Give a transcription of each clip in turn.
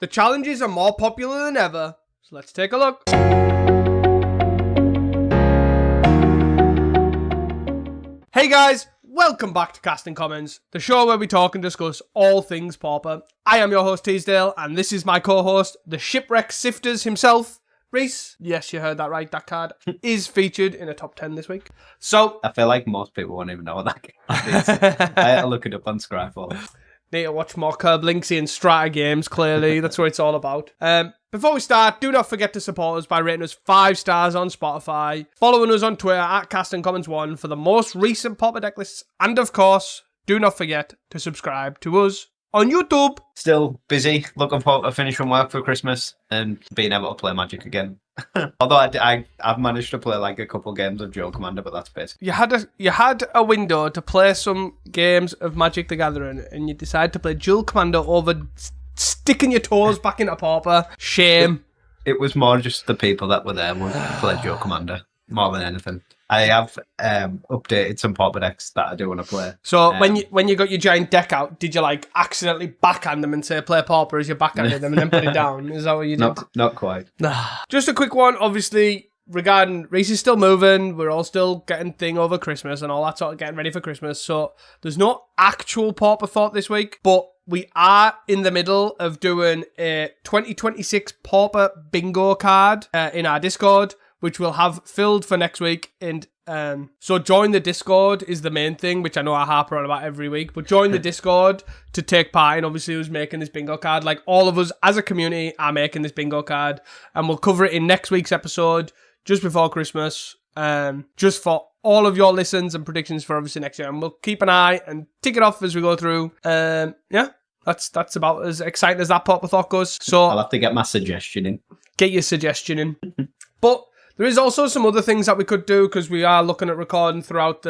The challenges are more popular than ever, so let's take a look. Hey guys, welcome back to Casting Commons, the show where we talk and discuss all things Pauper. I am your host Teasdale, and this is my co-host, the Shipwreck Sifters himself, Reese. Yes, you heard that right, that card is featured in a top 10 this week. So I feel like most people won't even know what that game is. I had to look it up on Scryfall. Need to watch more Curb Linksy and Strata games, clearly. That's what it's all about. Before we start, do not forget to support us by rating us 5 stars on Spotify, following us on Twitter at CastingCommons1 for the most recent Pauper deck lists, and of course, do not forget to subscribe to us on YouTube. Still busy, looking forward to finishing work for Christmas and being able to play Magic again. Although I've managed to play like a couple games of Duel Commander, but that's basically. You had a window to play some games of Magic the Gathering, and you decided to play Duel Commander over sticking your toes back into Pauper. Shame. It was more just the people that were there wanted to play Duel Commander more than anything. I have updated some Pauper decks that I do want to play. So when you got your giant deck out, did you like accidentally backhand them and say play Pauper as you backhanded them and then put it down? Is that what you did? Not quite. Just a quick one, obviously, regarding Reese is still moving. We're all still getting thing over Christmas and all that sort of getting ready for Christmas. So there's no actual Pauper thought this week, but we are in the middle of doing a 2026 Pauper bingo card in our Discord, which we'll have filled for next week. And so join the Discord is the main thing, which I know I harp on about every week, but join the Discord to take part in, obviously, who's making this bingo card. Like, all of us as a community are making this bingo card, and we'll cover it in next week's episode, just before Christmas, just for all of your listens and predictions for obviously next year. And we'll keep an eye and tick it off as we go through. Yeah, that's about as exciting as that Pauper thought goes. So I'll have to get my suggestion in. Get your suggestion in. But there is also some other things that we could do, because we are looking at recording throughout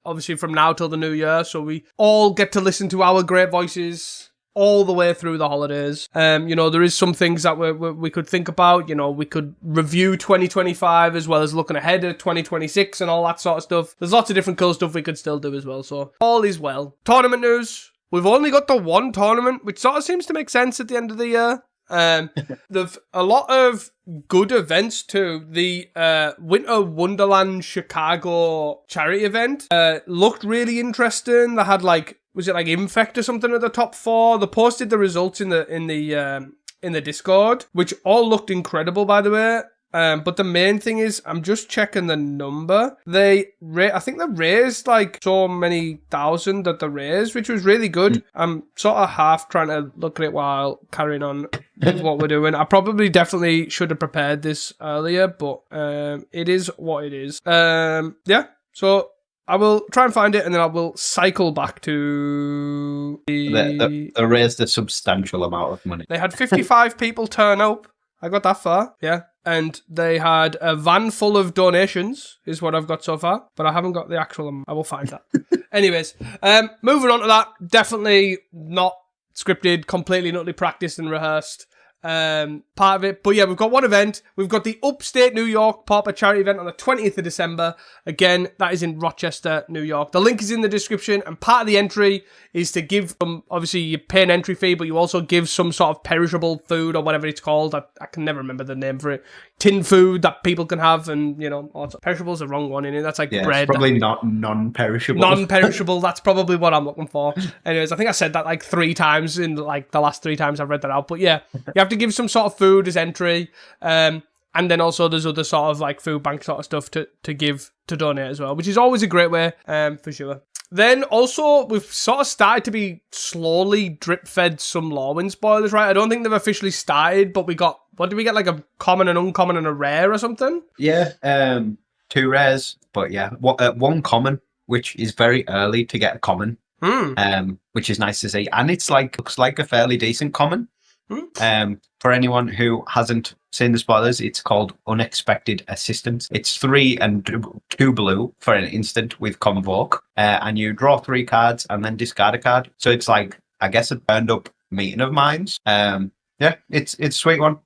obviously from now till the new year, so we all get to listen to our great voices all the way through the holidays. There is some things that we could think about. We could review 2025 as well as looking ahead at 2026 and all that sort of stuff. There's lots of different cool stuff we could still do as well, so all is well. Tournament news. We've only got the one tournament, which sort of seems to make sense at the end of the year. There's a lot of good events too. The Winter Wonderland Chicago charity event looked really interesting. They had was it like Infect or something at the top 4? They posted the results in the Discord, which all looked incredible, by the way. But the main thing is, I'm just checking the number. I think they raised like so many thousand that they raised, which was really good. I'm sort of half trying to look at it while carrying on with what we're doing. I definitely should have prepared this earlier, but it is what it is. Yeah, so I will try and find it, and then I will cycle back to They raised a substantial amount of money. They had 55 people turn up. I got that far, yeah. And they had a van full of donations, is what I've got so far. But I haven't got the actual amount. I will find that. Anyways, moving on to that. Definitely not scripted, completely not practiced and rehearsed. Part of it. But yeah, we've got one event. We've got the Upstate New York Pauper charity event on the 20th of December. Again, that is in Rochester, New York. The link is in the description, and part of the entry is to give them, obviously you pay an entry fee, but you also give some sort of perishable food or whatever it's called. I can never remember the name for it. Tin food that people can have, and perishable is the wrong one in it. That's like bread. It's probably not non-perishable. Non-perishable, that's probably what I'm looking for. Anyways, I think I said that like 3 times in like the last 3 times I've read that out. But yeah, you have to give some sort of food as entry. And then also there's other sort of like food bank sort of stuff to give, to donate as well, which is always a great way, for sure. Then also, we've sort of started to be slowly drip-fed some Lorwyn spoilers, right? I don't think they've officially started, but we got, what did we get, like a common and uncommon and a rare or something? Yeah, 2 rares, but yeah, 1 common, which is very early to get a common, which is nice to see. And it's looks like a fairly decent common. For anyone who hasn't seen the spoilers, it's called Unexpected Assistance. It's 3 and 2 blue for an instant with Convoke, and you draw 3 cards and then discard a card. So it's like, I guess, a turned up Meeting of Minds. Yeah, it's a sweet one.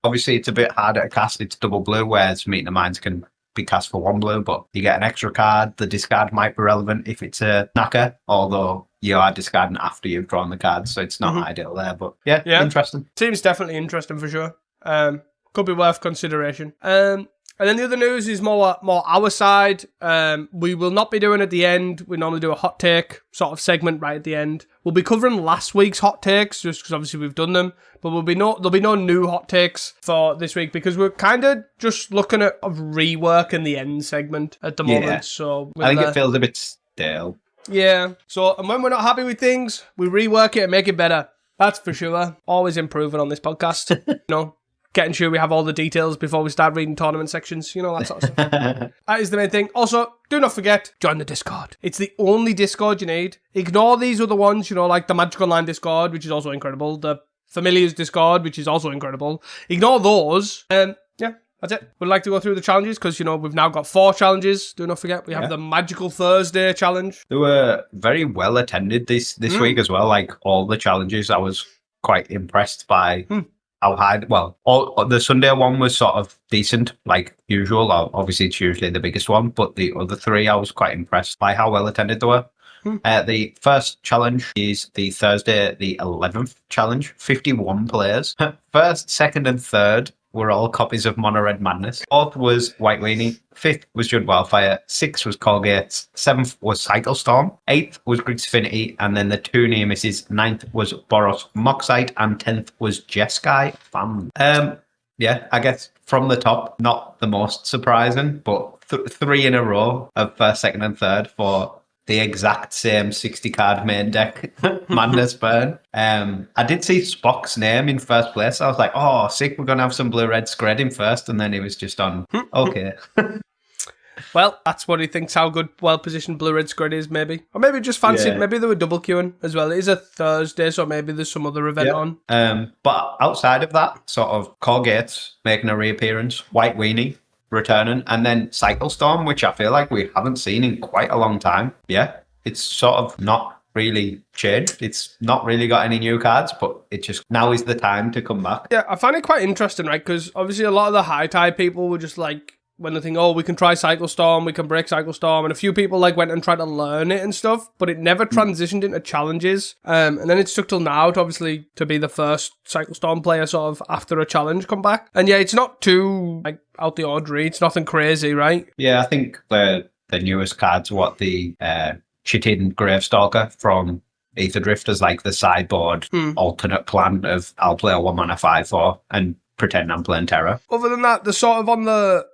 Obviously, it's a bit harder to cast. It's double blue, whereas Meeting of Minds can be cast for 1 blue, but you get an extra card. The discard might be relevant if it's a knacker, although you are discarding after you've drawn the cards, so it's not ideal there. But yeah, interesting. Seems definitely interesting for sure. Could be worth consideration. And then the other news is more our side. We will not be doing at the end. We normally do a hot take sort of segment right at the end. We'll be covering last week's hot takes just because obviously we've done them, but there'll be no new hot takes for this week because we're kind of just looking at reworking the end segment at the moment. So I think it feels a bit stale. Yeah. So and when we're not happy with things, we rework it and make it better. That's for sure. Always improving on this podcast. Getting sure we have all the details before we start reading tournament sections, that sort of stuff. That is the main thing. Also, do not forget, join the Discord. It's the only Discord you need. Ignore these other ones, like the Magic Online Discord, which is also incredible. The Familiars Discord, which is also incredible. Ignore those. Yeah, that's it. We'd like to go through the challenges because, we've now got 4 challenges. Do not forget, we have the Magical Thursday challenge. They were very well attended this week as well. Like all the challenges, I was quite impressed by... how high, the Sunday one was sort of decent, like usual. Obviously, it's usually the biggest one, but the other 3, I was quite impressed by how well attended they were. The first challenge is the Thursday, the 11th challenge, 51 players. First, second, and third were all copies of Mono Red Madness. 4th was White Weenie. 5th was Judd Wildfire. 6th was Colgates. 7th was Cycle Storm. 8th was Griggs Affinity. And then the 2 near misses. 9th was Boros Moxite. And 10th was Jeskai Fan. Yeah, I guess from the top, not the most surprising, but 3 in a row of first, second, and third for the exact same 60-card main deck, Madness Burn. I did see Spock's name in first place. I was like, oh, sick, we're going to have some blue-red Scred in first, and then he was just on, okay. Well, that's what he thinks how good, well-positioned blue-red Scred is, maybe. Or maybe just fancied, maybe they were double queuing as well. It is a Thursday, so maybe there's some other event on. But outside of that, sort of Colgates making a reappearance, White Weenie returning, and then Cycle Storm, which I feel like we haven't seen in quite a long time. Yeah, it's sort of not really changed. It's not really got any new cards, but it just now is the time to come back. Yeah, I find it quite interesting, right? Because obviously a lot of the high tide people were just like, when they think, we can try Cycle Storm, we can break Cycle Storm, and a few people went and tried to learn it and stuff, but it never transitioned into challenges. And then it took till now to be the first Cycle Storm player sort of after a challenge come back. And yeah, it's not too out the ordinary. It's nothing crazy, right? Yeah, I think the newest cards, the Chitin Gravestalker from Aether Drift is like the sideboard alternate plan of I'll play a 1-mana 5/4 and pretend I'm playing Terra. Other than that, they're sort of on the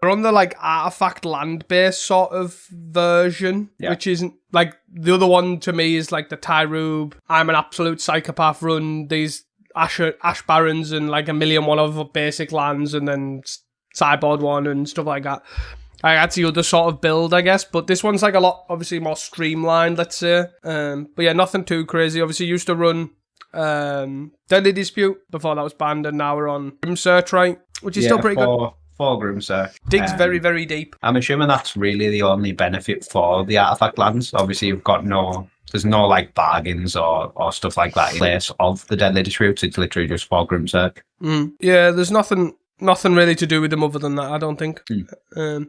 artifact land based sort of version, which isn't the other one to me is like the Tyrube, I'm an absolute psychopath run, these Ash Barons and like a million one other basic lands and then sideboard one and stuff like that. That's the other sort of build, I guess, but this one's a lot obviously more streamlined, let's say. But yeah, nothing too crazy. Obviously used to run Deadly Dispute before that was banned, and now we're on Grim Search, right? Which is still pretty good. For Grim Search. Digs very, very deep. I'm assuming that's really the only benefit for the artifact lands. Obviously, you've got there's no bargains or stuff like that in place of the Deadly Disputes. It's literally just for Grim Search. Yeah, there's nothing really to do with them other than that, I don't think. But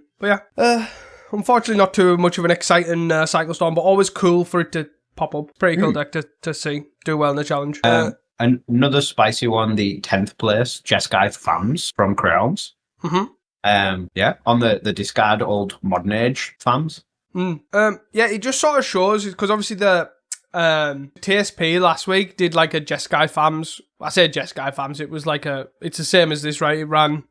yeah, unfortunately not too much of an exciting Cycle Storm, but always cool for it to pop up. Pretty cool deck to see do well in the challenge. And another spicy one, the 10th place, Jeskai Fams from Crowns. On the discard old Modern Age Fams. Yeah, it just sort of shows, because obviously the TSP last week did a Jeskai Fams. I say Jeskai Fams, it was it's the same as this, right? It ran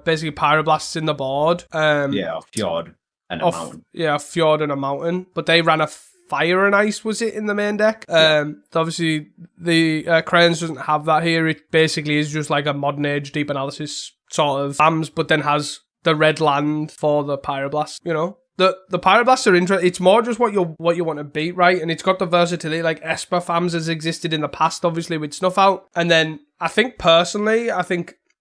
basically Pyroblasts in the board. A Fjord and a mountain. Yeah, a Fjord and a mountain. But they ran a Fire and Ice, was it, in the main deck? Obviously, the Cranes doesn't have that here. It basically is just a Modern Age Deep Analysis sort of Fams, but then has the red land for the Pyroblast, The Pyroblasts are interesting. It's more just what you want to beat, right? And it's got the versatility. Esper Fams has existed in the past, obviously, with Snuff Out. And then, I think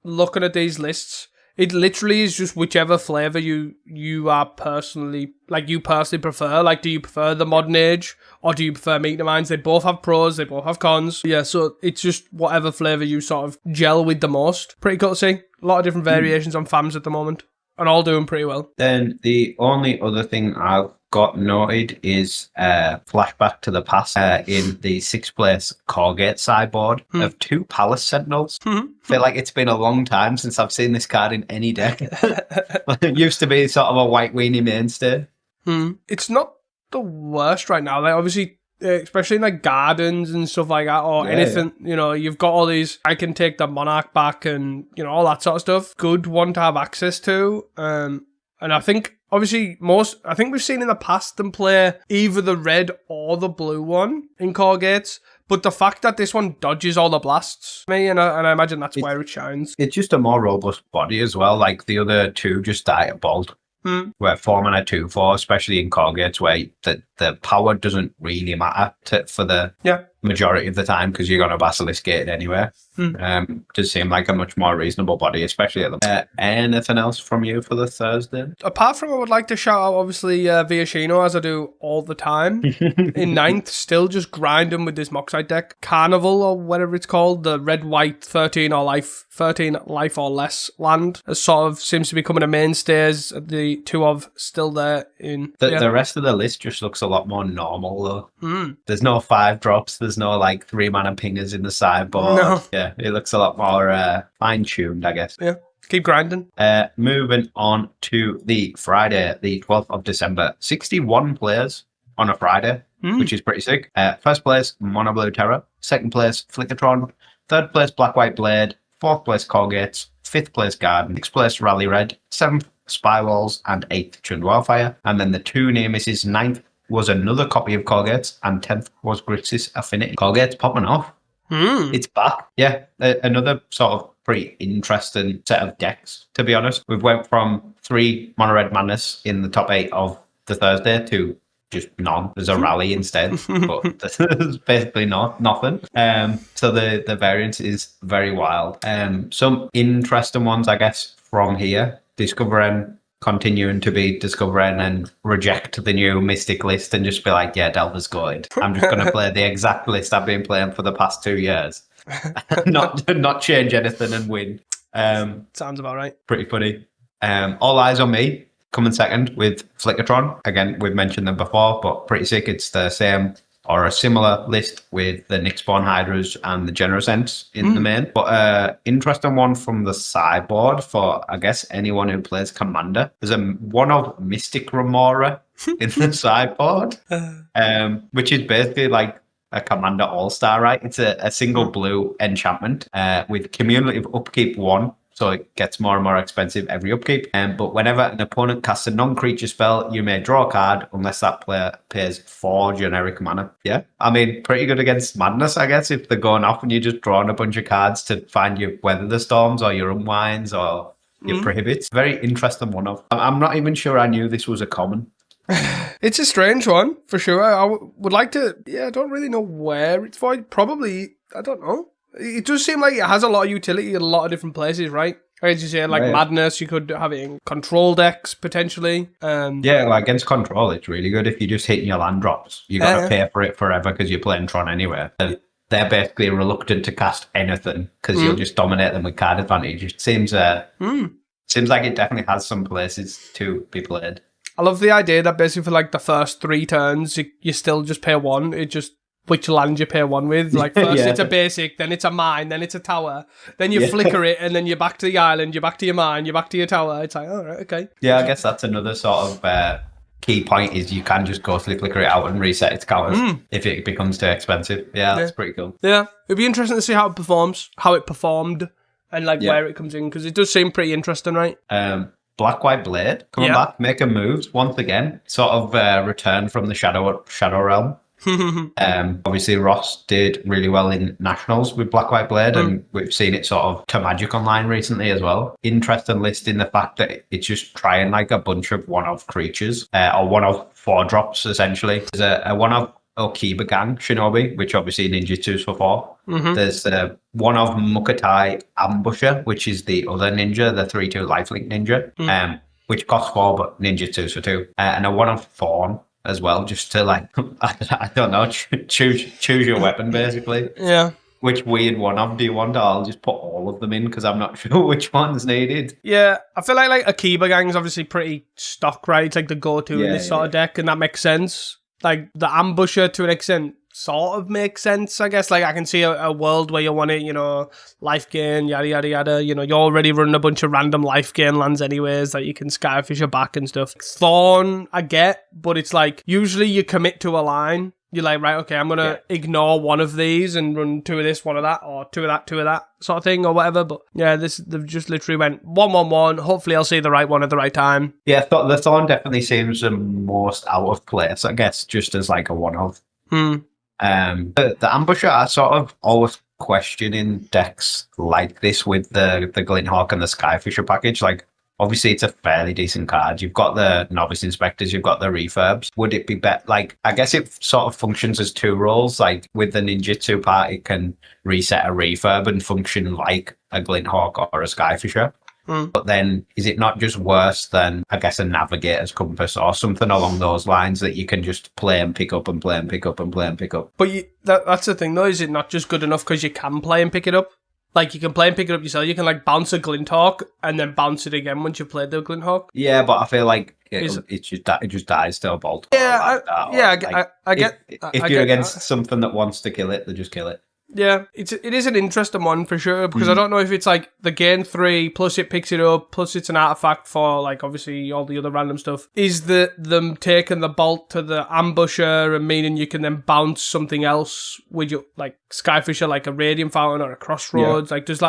looking at these lists, it literally is just whichever flavour you are personally, you personally prefer. Do you prefer the Modern Age or do you prefer Meet the Minds? They both have pros, they both have cons. Yeah, so it's just whatever flavour you sort of gel with the most. Pretty cool to see. A lot of different variations on Fams at the moment. and all doing pretty well. Then the only other thing I've got noted is flashback to the past in the 6th place Corgate sideboard of 2 Palace Sentinels. Feel like it's been a long time since I've seen this card in any deck. It used to be sort of a white weenie mainstay. It's not the worst right now. Like, obviously, especially in like gardens and stuff like that, or anything, you know, you've got all these, I can take the Monarch back and, you know, all that sort of stuff. Good one to have access to. And I think, obviously, I think we've seen in the past them play either the red or the blue one in Corgates. But the fact that this one dodges all the blasts, and I imagine that's where it shines. It's just a more robust body as well. Like the other 2 just die at bolt. Where 4 mana 2/4, especially in Corgates, where the power doesn't really matter for the majority of the time because you're going to Basilisk Gate anyway. Does seem like a much more reasonable body, especially at the anything else from you for the Thursday? Apart from, I would like to shout out, obviously, Viashino, as I do all the time. In 9th, still just grinding with this Moxite deck. Carnival, or whatever it's called, the red-white 13 life or less land, sort of seems to be becoming a mainstay as the 2 of still there in... The rest of the list just looks a lot more normal, though. There's no 5 drops, there's no, like, 3 mana pingers in the sideboard. No. Yeah, it looks a lot more fine-tuned, I guess. Yeah. Keep grinding. Moving on to the Friday, the 12th of December. 61 players on a Friday, which is pretty sick. First place, Mono Blue Terror. Second place, Flickertron. Third place, Black White Blade. Fourth place, Corgates. Fifth place, Garden. Sixth place, Rally Red. Seventh, Spy Walls. And 8th, Chund Wildfire. And then the 2 near misses. 9th was another copy of Corgates. And 10th was Grixis Affinity. Corgates popping off. It's back. Yeah, another sort of pretty interesting set of decks, to be honest. We've went from 3 Mono Red Madness in the top 8 of the Thursday to just none. There's a rally instead, but there's basically nothing. So the variance is very wild. Some interesting ones, I guess, from here. Continuing to be discovering and reject the new Mystic list and just be like, yeah, Delver's good. I'm just going to play the exact list I've been playing for the past 2 years. not change anything and win. Sounds about right. Pretty funny. All eyes on me. Coming second with Flickertron. Again, we've mentioned them before, but pretty sick. It's the same or a similar list with the Nyxborn Hydras and the Generous Ents in the main. But interesting one from the sideboard for, I guess, anyone who plays Commander. There's one of Mystic Remora in the sideboard, which is basically like a Commander All-Star, right? It's a single blue enchantment with cumulative upkeep 1. So it gets more and more expensive every upkeep. But whenever an opponent casts a non-creature spell, you may draw a card unless that player pays 4 generic mana. Yeah, I mean, pretty good against Madness, I guess, if they're going off and you're just drawing a bunch of cards to find your Weather the Storms or your Unwinds or your Prohibits. Very interesting one of. I'm not even sure I knew this was a common. It's a strange one, for sure. I would like to... Yeah, I don't really know where it's for. Probably, I don't know. It does seem like it has a lot of utility in a lot of different places, right? As you say, like Madness, you could have it in control decks, potentially. Yeah, well, against control, it's really good if you're just hitting your land drops. You got to pay for it forever because you're playing Tron anyway. They're basically reluctant to cast anything because you'll just dominate them with card advantage. It seems like it definitely has some places to be played. I love the idea that basically for like the first 3 turns, you still just pay 1. It just... which land you pay 1 with. Like first it's a basic, then it's a mine, then it's a tower. Then you flicker it and then you're back to the island, you're back to your mine, you're back to your tower. It's like, all right, okay. Yeah, I guess that's another sort of key point is you can just go flicker it out and reset its counters if it becomes too expensive. Yeah, that's pretty cool. Yeah, it'd be interesting to see how it performed and like where it comes in because it does seem pretty interesting, right? Black White Blade coming back, making moves once again, sort of return from the Shadow Realm. Obviously Ross did really well in Nationals with Black White Blade and we've seen it sort of to Magic Online recently as well. Interesting list in the fact that it's just trying like a bunch of one-off creatures or one-off 4-drops essentially. There's a one-off Okiba Gang Shinobi, which obviously ninjutsu's for 4. There's one of Mukatai Ambusher, which is the other ninja, the 3/2 lifelink ninja, which costs 4 but ninjutsu's for 2. And a one of Fawn as well, just to like, I don't know, choose your weapon basically. Yeah. which weird one of do you want? I'll just put all of them in because I'm not sure which one's needed. Yeah, I feel like Akiba Gang's obviously pretty stock, right? It's like the go-to in this sort of deck, and that makes sense. Like, the Ambusher, to an extent, sort of makes sense, I guess. Like, I can see a world where you want it, life gain, yada, yada, yada. You're already running a bunch of random life gain lands anyways that you can Skyfish your back and stuff. Thorn, I get, but it's like, usually you commit to a line. You're like, right, okay, I'm going to ignore one of these and run 2 of this, 1 of that, or 2 of that, 2 of that sort of thing, or whatever. But yeah, they've just literally went 1-1-1. Hopefully I'll see the right one at the right time. Yeah, the Thorn definitely seems the most out of place, I guess, just as like a one-off. The Ambusher, I sort of always questioning decks like this with the Glinthawk and the Skyfisher package. Like, obviously, it's a fairly decent card. You've got the Novice Inspectors, you've got the Refurbs. Would it be better? Like, I guess it sort of functions as 2 roles. Like, with the Ninjutsu part, it can reset a Refurb and function like a Glinthawk or a Skyfisher. But then, is it not just worse than, I guess, a Navigator's Compass or something along those lines that you can just play and pick up and play and pick up and play and pick up? But that's the thing, though. Is it not just good enough because you can play and pick it up? Like, you can play and pick it up yourself. You can, like, bounce a Glinthawk and then bounce it again once you've played the Glinthawk. Yeah, but I feel like it just dies to a bolt. Yeah, I get... If you're against something that wants to kill it, they just kill it. Yeah, it is an interesting one for sure, because I don't know if it's like the gain 3 plus it picks it up plus it's an artifact for like obviously all the other random stuff. Is them taking the bolt to the Ambusher and meaning you can then bounce something else with your like Skyfisher, like a Radiant Fountain or a Crossroads? Like does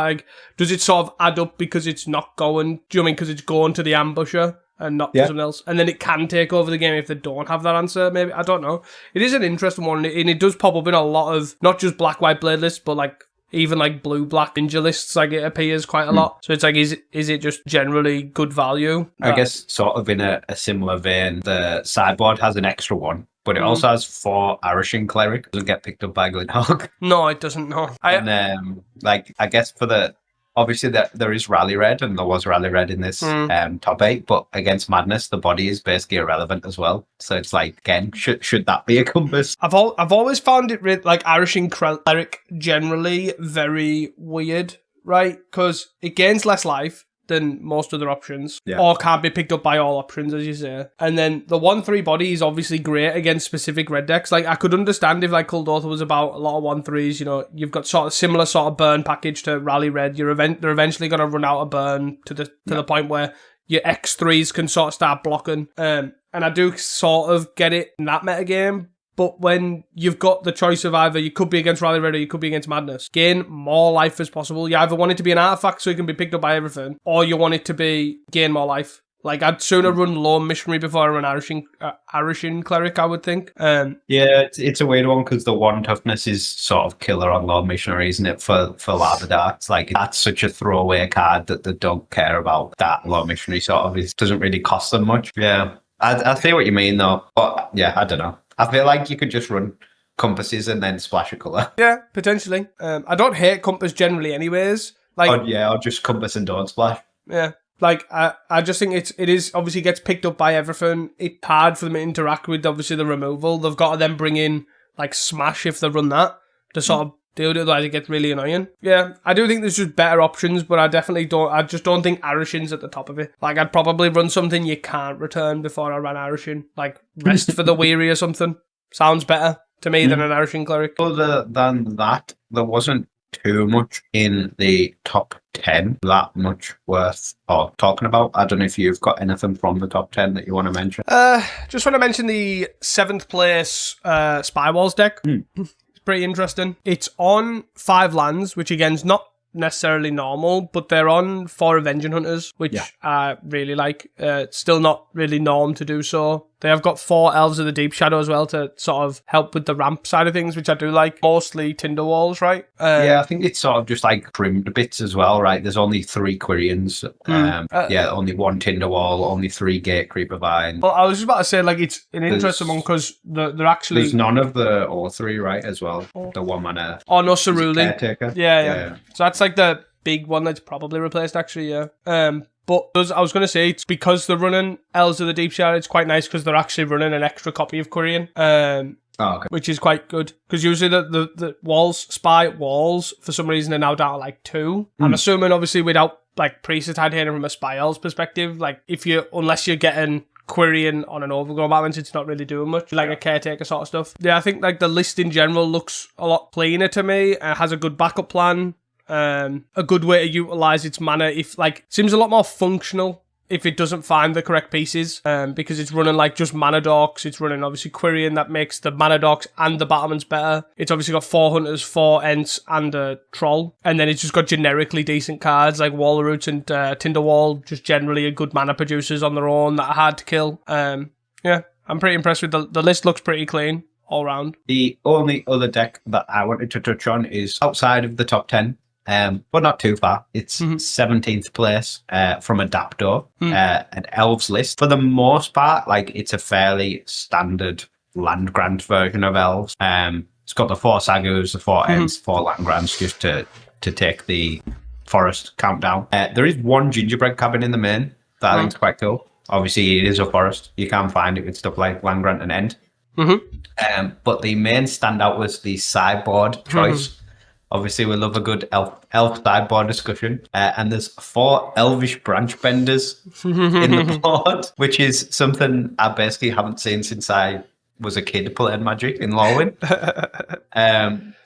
it sort of add up because it's not going? Do you know what I mean? Because it's going to the Ambusher and not something else. And then it can take over the game if they don't have that answer, maybe. I don't know. It is an interesting one, and it does pop up in a lot of, not just black-white blade lists, but like even like blue-black ninja lists, like it appears quite a lot. So it's like, is it just generally good value? I guess sort of in a similar vein, the sideboard has an extra one, but it also has 4 Arishin Cleric. It doesn't get picked up by Glinthawk. No, it doesn't, no. And like, I guess for the... Obviously, there is Rally Red, and there was Rally Red in this top 8, but against Madness, the body is basically irrelevant as well. So it's like, again, should that be a compass? I've always found it, like, Arishin Cleric generally very weird, right? Because it gains less life than most other options, or can't be picked up by all options, as you say. And then the 1/3 body is obviously great against specific red decks. Like, I could understand if like Kuldotha was about a lot of 1/3s, you've got sort of similar sort of burn package to Rally Red. They're eventually going to run out of burn to the point where your X3s can sort of start blocking. And I do sort of get it in that metagame. But when you've got the choice of either you could be against Rally Red or you could be against Madness, gain more life as possible. You either want it to be an artifact so it can be picked up by everything, or you want it to be gain more life. Like, I'd sooner run Lone Missionary before I run Arishin Cleric, I would think. Yeah, it's a weird one because the 1 toughness is sort of killer on Lone Missionary, isn't it, for Lava Darts? Like, that's such a throwaway card that they don't care about. That Lone Missionary sort of doesn't really cost them much. Yeah, I see what you mean, though. But, yeah, I don't know. I feel like you could just run compasses and then splash a colour. Yeah, potentially. I don't hate compass generally anyways. Like, or just compass and don't splash. Yeah. Like, I just think it is obviously gets picked up by everything. It's hard for them to interact with, obviously, the removal. They've got to then bring in, like, Smash if they run that to sort of deal with it, otherwise it gets really annoying. Yeah, I do think there's just better options, but I just don't think Arishin's at the top of it. Like, I'd probably run something you can't return before I ran Arishin. Like, Rest for the Weary or something. Sounds better to me than an Arishin Cleric. Other than that, there wasn't too much in the top 10 that much worth talking about. I don't know if you've got anything from the top 10 that you want to mention. Just want to mention the 7th place Spy Walls deck. It's pretty interesting. It's on 5 lands, which again is not necessarily normal, but they're on 4 Avenging Hunters, which I really like. It's still not really norm to do so. They have got 4 Elves of the Deep Shadow as well to sort of help with the ramp side of things, which I do like. Mostly Tinder Walls, right? Yeah, I think it's sort of just like trimmed bits as well, right? There's only 3 Quirions. Only 1 Tinder Wall, only 3 Gate Creeper Vine. Well, I was just about to say, like, it's an interesting one because they're actually... There's none of the O3, right, as well? The 1-mana... Oh, no, Ceruli. Caretaker. Yeah. So that's like the big one that's probably replaced, actually, yeah. But I was going to say, it's because they're running Elves of the Deep Shard, it's quite nice because they're actually running an extra copy of Quirion, which is quite good. Because usually the spy walls, for some reason, are now down to like 2. I'm assuming, obviously, without like Priest of Titanium from a spy Elves perspective, like unless you're getting Quirion on an overgrown balance, it's not really doing much, like a caretaker sort of stuff. Yeah, I think like the list in general looks a lot cleaner to me. It has a good backup plan, a good way to utilize its mana. Seems a lot more functional if it doesn't find the correct pieces, because it's running like just mana dorks. It's running obviously Quirion that makes the mana dorks and the battlements better. It's obviously got 4 hunters, 4 ents, and a troll, and then it's just got generically decent cards like Wall Roots and Tinderwall, just generally a good mana producers on their own that are hard to kill. Yeah, I'm pretty impressed with the list. Looks pretty clean all round. The only other deck that I wanted to touch on is outside of the top 10. But not too far. It's 17th place from Adaptor, an Elves list. For the most part, like, it's a fairly standard land grant version of Elves. It's got the 4 Sagus, the 4 Ents, 4 land grants, just to take the forest countdown. There is 1 gingerbread cabin in the main that I think is quite cool. Obviously, it is a forest. You can find it with stuff like land grant and End. But the main standout was the sideboard choice. Obviously, we love a good elf sideboard discussion. And there's 4 elvish branch benders in the board, which is something I basically haven't seen since I was a kid playing Magic in Lorwyn.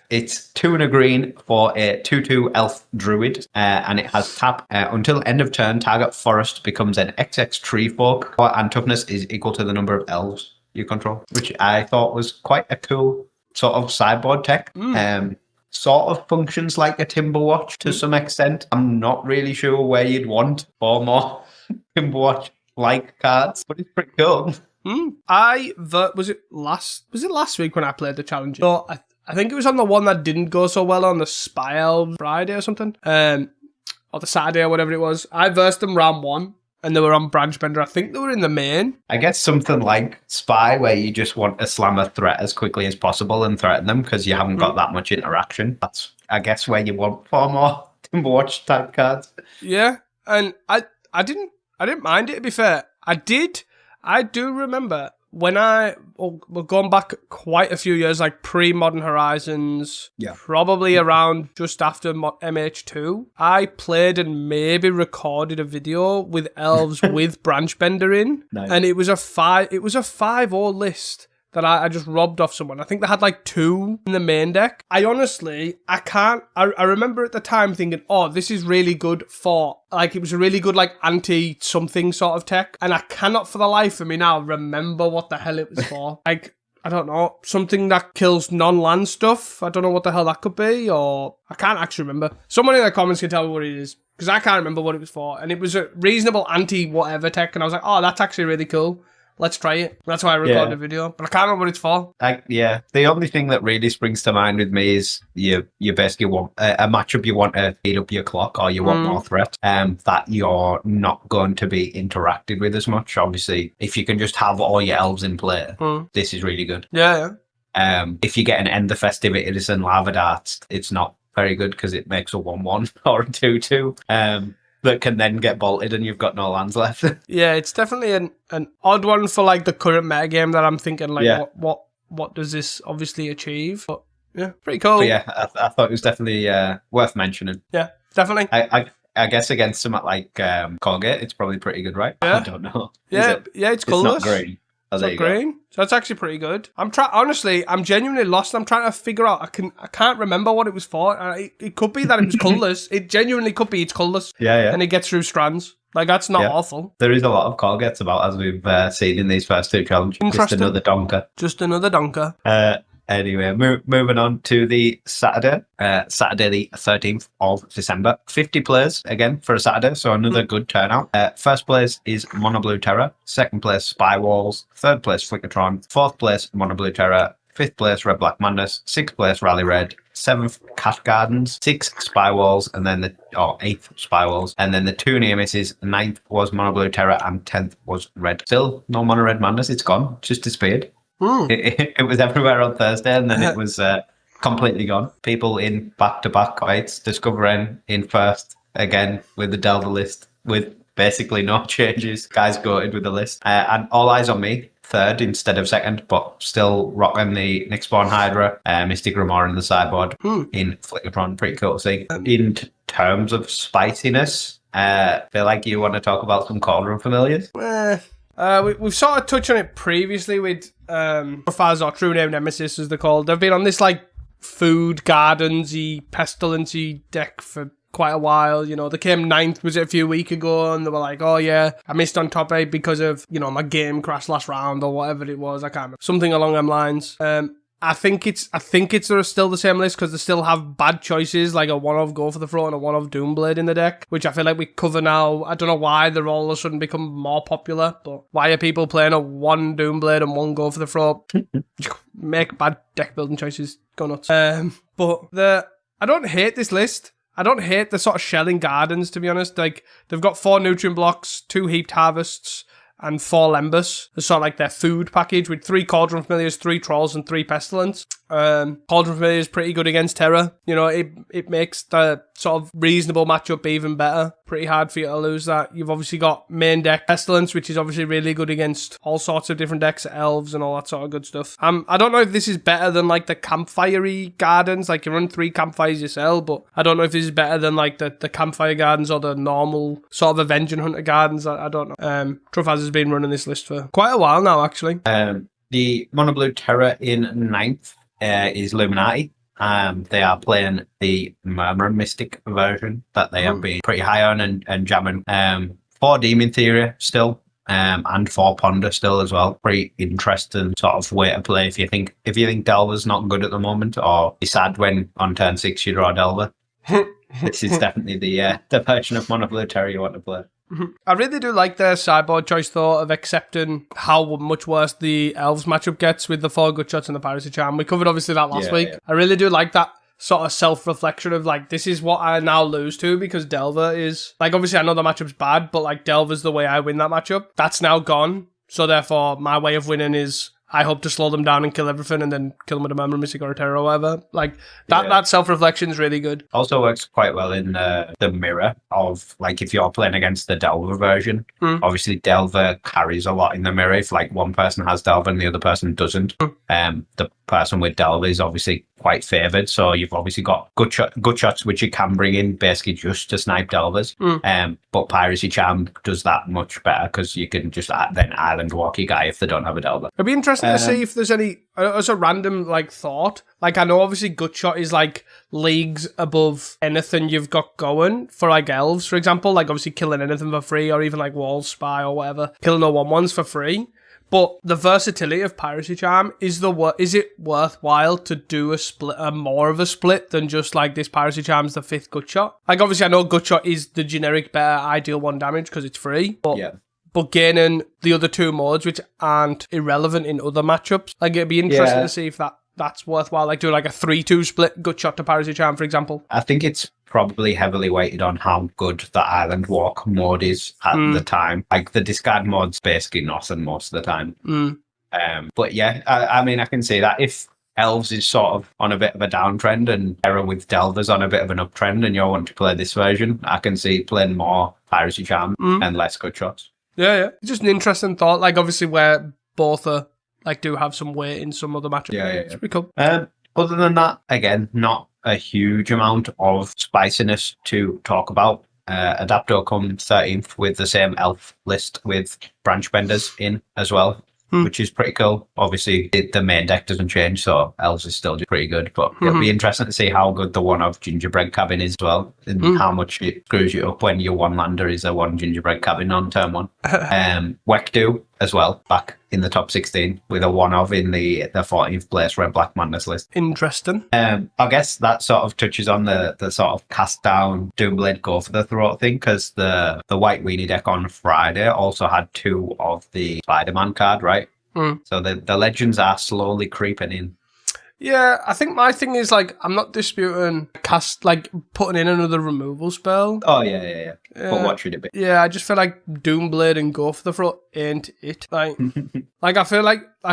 It's 2 and a green for a 2/2 elf druid, and it has tap until end of turn. Target forest becomes an XX tree folk, and toughness is equal to the number of elves you control, which I thought was quite a cool sort of sideboard tech. Sort of functions like a Timberwatch to some extent. I'm not really sure where you'd want 4 more Timberwatch-like cards, but it's pretty cool. Was it last week when I played the challenge? So I think it was on the one that didn't go so well on the Spy Elves Friday or something, or the Saturday or whatever it was. I versed them round 1. And they were on Branchbender. I think they were in the main. I guess something like Spy, where you just want to slam a threat as quickly as possible and threaten them because you haven't got that much interaction. That's, I guess, where you want 4 more Timberwatch type cards. Yeah, and I didn't mind it, to be fair. I do remember when we're going back quite a few years, like pre-Modern Horizons, probably around just after MH2, I played and maybe recorded a video with Elves with Branchbender in, and it was a 5/0 list that I just robbed off someone. I think they had like 2 in the main deck. I remember at the time thinking, oh, this is really good for, like, it was a really good, like, anti-something sort of tech. And I cannot for the life of me now remember what the hell it was for. Like, I don't know, something that kills non-land stuff. I don't know what the hell that could be, or I can't actually remember. Someone in the comments can tell me what it is, because I can't remember what it was for. And it was a reasonable anti-whatever tech, and I was like, oh, that's actually really cool. Let's try it. That's why I recorded a video. But I can't remember what it's for. The only thing that really springs to mind with me is you basically want a matchup, you want to speed up your clock, or you want more threat that you're not going to be interacted with as much. Obviously, if you can just have all your elves in play, this is really good. Yeah. If you get an End the Festivities and Lava Darts, it's not very good because it makes a 1/1 or a 2/2. That can then get bolted and you've got no lands left. Yeah, it's definitely an odd one for like the current metagame that I'm thinking like what does this obviously achieve? But yeah, pretty cool. But yeah, I thought it was definitely worth mentioning. Yeah, definitely. I guess against something like Colgate, it's probably pretty good, right? Yeah. I don't know. Yeah, it's colourless. It's not green. It's not green. So that's actually pretty good. Honestly, I'm genuinely lost. I'm trying to figure out. I can't remember what it was for. It could be that it was colourless. It genuinely could be it's colourless. Yeah. And it gets through strands. Like, that's not awful. There is a lot of Colgates about, as we've seen in these first 2 challenges. Just another donker. Anyway, moving on to the Saturday. Saturday the 13th of December. 50 players again for a Saturday, so another good turnout. First place is Mono Blue Terror. Second place, Spy Walls. Third place, Flickertron. Fourth place, Mono Blue Terror. Fifth place, Red Black Madness. Sixth place, Rally Red. 7th, Cat Gardens. 6th, Spy Walls. And then 8th, Spy Walls. And then the 2 near misses. 9th was Mono Blue Terror and 10th was Red. Still no Mono Red Madness. It's gone. It's just disappeared. It was everywhere on Thursday, and then it was completely gone. People in back-to-back fights, discovering in first again with the Delver list with Basically no changes. Guys goated with the list. And All Eyes on Me, third instead of second, but still rocking the Nyxborn Hydra, Mystic Remora in the sideboard in Flickertron. Pretty cool to see. In terms of spiciness, feel like you want to talk about some Cauldron familiars? We've sort of touched on it previously with Faz, or True Name Nemesis as they're called. They've been on this like food gardensy, pestilency deck for quite a while. You know, they came 9th, was it a few weeks ago, and they were like, oh yeah, I missed on top 8 because of, you know, my game crashed last round or whatever it was. I can't remember. Something along them lines. I think it's still the same list because they still have bad choices like a one-off Go for the Throat and a one-off Doomblade in the deck, which I feel like we cover now. I don't know why they're all of a sudden become more popular, but why are people playing a one Doomblade and one Go for the Throat? Make bad deck building choices. Go nuts. But I don't hate this list. I don't hate the sort of shelling gardens, to be honest. Like, they've got 4 nutrient blocks, 2 heaped harvests, and 4 Lembus. It's sort of like their food package with 3 Cauldron Familiars, 3 Trolls, and 3 Pestilence. Cauldron Familiar is pretty good against Terror. You know, it makes the sort of reasonable matchup even better. Pretty hard for you to lose that. You've obviously got main deck Pestilence, which is obviously really good against all sorts of different decks, elves and all that sort of good stuff. I don't know if this is better than like the campfire-y gardens. Like, you run 3 campfires yourself, but I don't know if this is better than like the campfire gardens or the normal sort of Avenging Hunter gardens. I don't know. Truffaz has been running this list for quite a while now, actually. The Mono Blue Terror in 9th is Illuminati. They are playing the Murmur Mystic version that they have been pretty high on and jamming. 4 Demon Theory still, and 4 Ponder still as well. Pretty interesting sort of way to play if you think Delver's not good at the moment, or be sad when on turn 6 you draw Delver. This is definitely the version of Mono Blue Terror you want to play. I really do like their sideboard choice, though, of accepting how much worse the Elves matchup gets with the 4 good shots and the Piracy Charm. We covered obviously that last week. Yeah. I really do like that sort of self-reflection of like, this is what I now lose to because Delver is, like, obviously I know the matchup's bad, but like Delver's the way I win that matchup. That's now gone. So therefore my way of winning is I hope to slow them down and kill everything and then kill them with a Murmur Mystic or a Terror or whatever. Like, that self-reflection is really good. Also works quite well in the mirror of, like, if you're playing against the Delver version. Obviously, Delver carries a lot in the mirror. If, like, one person has Delver and the other person doesn't, the person with Delver is obviously quite favoured. So you've obviously got good shots, which you can bring in basically just to snipe Delvers. But Piracy Charm does that much better because you can just then Island Walk your guy if they don't have a Delver. It'd be interesting to see if there's any, as a random like thought, like I know obviously Gutshot is like leagues above anything you've got going for like elves, for example, like obviously killing anything for free or even like Wall Spy or whatever, killing all 1/1s for free. But the versatility of Piracy Charm, is it worthwhile to do a more of a split than just like this Piracy Charm's the 5th Gutshot? Like obviously I know Gutshot is the generic better ideal 1 damage because it's free, but gaining the other 2 modes, which aren't irrelevant in other matchups, like it'd be interesting to see if that's worthwhile. Like do like a 3-2 split, Gutshot to Piracy Charm, for example. I think it's probably heavily weighted on how good the Island Walk mode is at the time. Like the discard mode's basically nothing most of the time. But yeah, I mean, I can see that if Elves is sort of on a bit of a downtrend and Terror with Delver's on a bit of an uptrend and you want to play this version, I can see playing more Piracy Charm and less Gutshots. Yeah. It's just an interesting thought. Like obviously where both are like do have some weight in some other matchups. Yeah. It's pretty cool. Other than that, again, not a huge amount of spiciness to talk about. Adapto comes 13th with the same elf list with Branch Benders in as well, which is pretty cool. Obviously, the main deck doesn't change, so elves is still pretty good, but it'll be interesting to see how good the one of Gingerbread Cabin is as well, and how much it screws you up when your 1 lander is a 1 Gingerbread Cabin on turn 1. Wekdu as well, back in the top 16 with a 1 of in the 14th place Red Black Madness list. Interesting. I guess that sort of touches on the sort of cast down Doomblade Go for the Throat thing, because the White Weenie deck on Friday also had 2 of the Spider-Man card, right? So the legends are slowly creeping in. Yeah, I think my thing is, like, I'm not disputing putting in another removal spell. Oh, yeah. But what should it be? Yeah, I just feel like Doomblade and Go for the Throat ain't it. Like, I